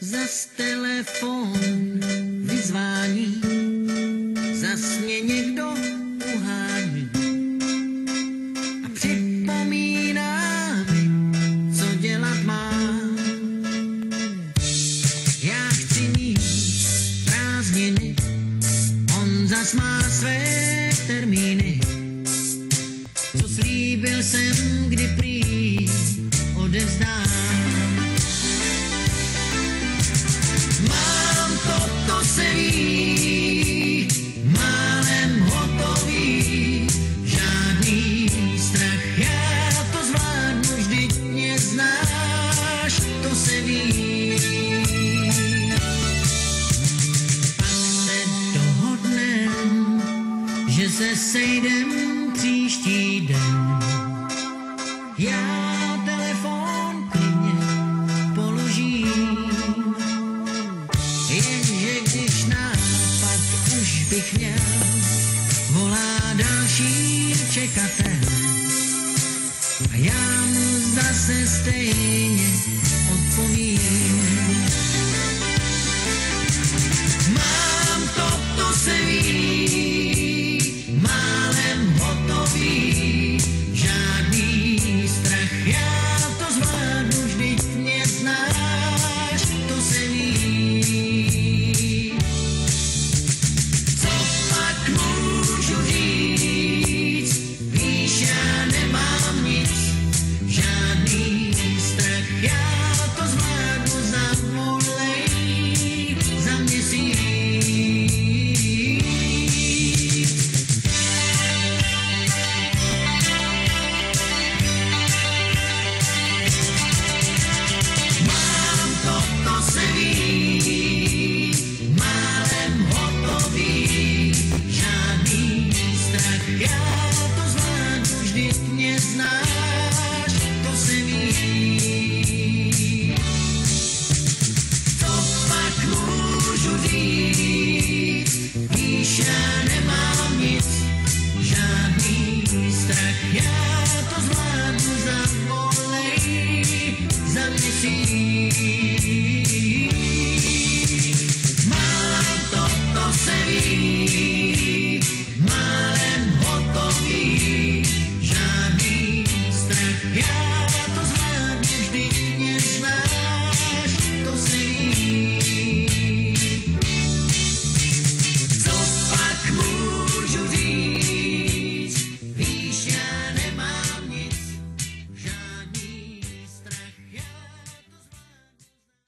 zas telefon vyzvání, zas mě někdo uhání a připomíná mi, co dělat mám. Já chci mít prázdniny, on zas má své termíny, co slíbil jsem, kdy prý odevzdám. Mám to se ví, málem hotový, žádný strach, já to zvládnu, vždyť mě znáš, to se ví. Pak se dohodnem, že se sejdem příští den. Já